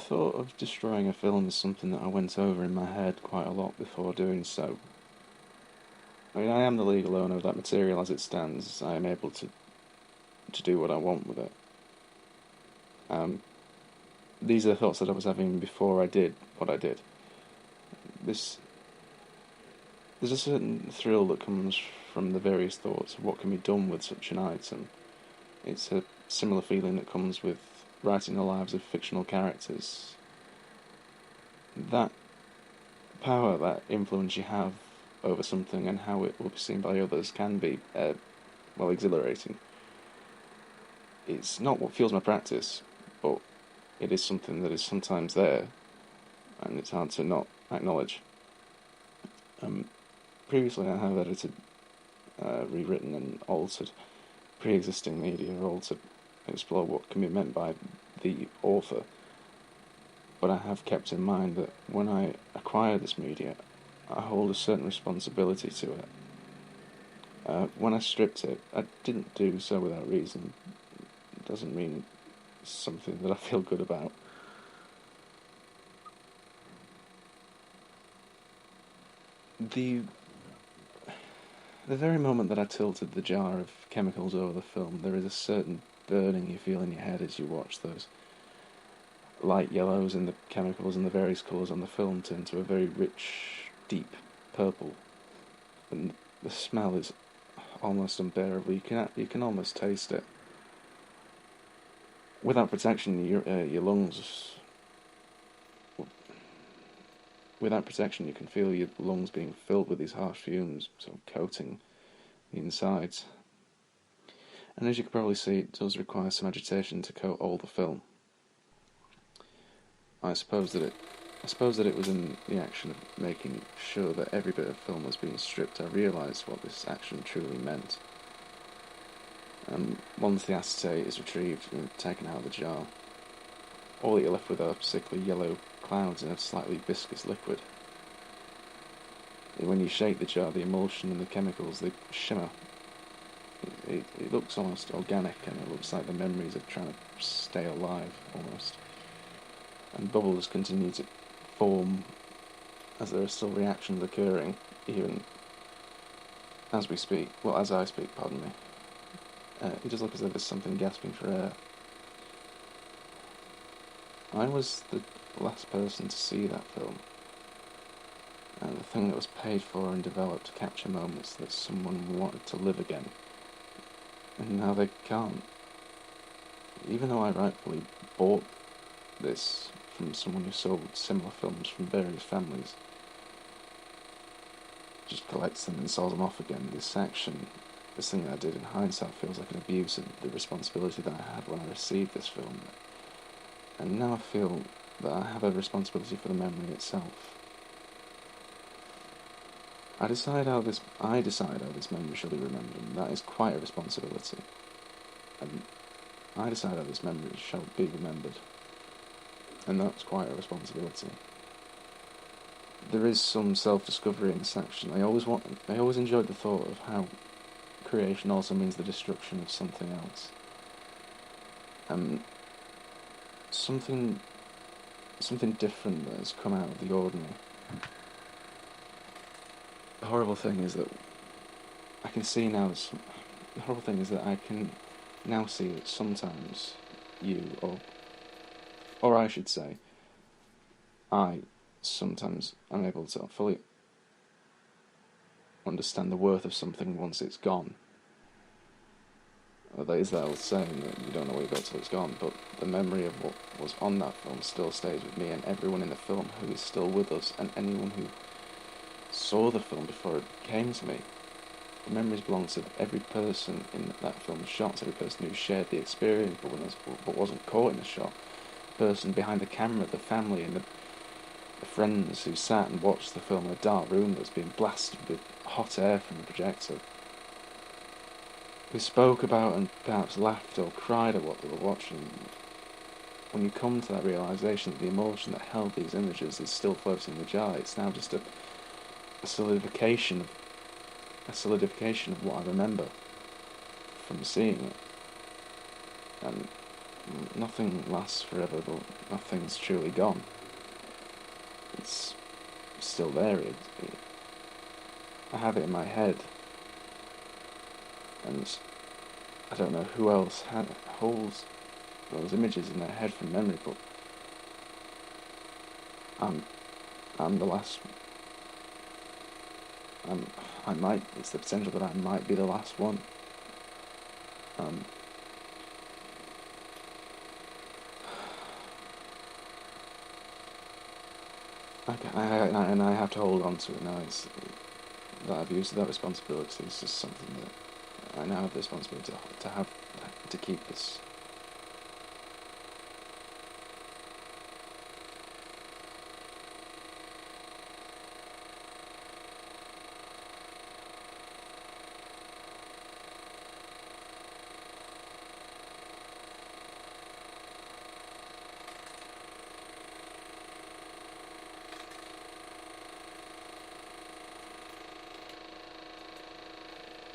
thought of destroying a film is something that I went over in my head quite a lot before doing so. I mean, I am the legal owner of that material as it stands. I am able to do what I want with it. Um, these are the thoughts that I was having before I did what I did. This There's a certain thrill that comes from the various thoughts of what can be done with such an item. It's a similar feeling that comes with writing the lives of fictional characters. That power, that influence you have over something and how it will be seen by others can be, exhilarating. It's not what fuels my practice, but it is something that is sometimes there, and it's hard to not acknowledge. Previously, I have edited, rewritten, and altered pre-existing media, all to explore what can be meant by the author. But I have kept in mind that when I acquire this media, I hold a certain responsibility to it. When I stripped it, I didn't do so without reason. It doesn't mean it's something that I feel good about. The very moment that I tilted the jar of chemicals over the film, there is a certain burning you feel in your head as you watch those light yellows in the chemicals and the various colours on the film turn to a very rich, deep purple. And the smell is almost unbearable. You can almost taste it. Without protection, your lungs. Without protection, you can feel your lungs being filled with these harsh fumes, sort of coating the insides. And as you can probably see, it does require some agitation to coat all the film. I suppose that it was in the action of making sure that every bit of film was being stripped I realised what this action truly meant. Once the acetate is retrieved and taken out of the jar, all that you're left with are sickly yellow clouds in a slightly viscous liquid. And when you shake the jar, the emulsion and the chemicals, they shimmer. It looks almost organic, and it looks like the memories are trying to stay alive, almost. And bubbles continue to form as there are still reactions occurring, even as we speak. Well, as I speak, pardon me. It does look as though there's something gasping for air. I was the last person to see that film, and the thing that was paid for and developed to capture moments that someone wanted to live again, and now they can't. Even though I rightfully bought this from someone who sold similar films from various families, just collects them and sells them off again, this thing that I did in hindsight feels like an abuse of the responsibility that I had when I received this film. And now I feel that I have a responsibility for the memory itself. I decide how this memory shall be remembered, and that is quite a responsibility. And I decide how this memory shall be remembered, and that's quite a responsibility. There is some self-discovery in this action. I always enjoyed the thought of how creation also means the destruction of something else. Something different that has come out of the ordinary. The horrible thing is that I can see now. The horrible thing is that I can now see that sometimes you, or I should say, I sometimes am able to fully understand the worth of something once it's gone. There is that old saying that you don't know what you got till it's gone, but the memory of what was on that film still stays with me and everyone in the film who is still with us, and anyone who saw the film before it came to me. The memories belong to every person in that film shot, every person who shared the experience but wasn't caught in the shot, the person behind the camera, the family, and the friends who sat and watched the film in a dark room that was being blasted with hot air from the projector, who spoke about and perhaps laughed or cried at what they were watching. When you come to that realisation that the emotion that held these images is still floating in the jar, it's now just a solidification of what I remember from seeing it. And nothing lasts forever, but nothing's truly gone. It's still there. I have it in my head, and I don't know who else holds those images in their head from memory, but I'm the last. I might. It's the potential that I might be the last one. And I have to hold on to it now. It's that abuse of that responsibility is just something that I now have the responsibility to have to keep this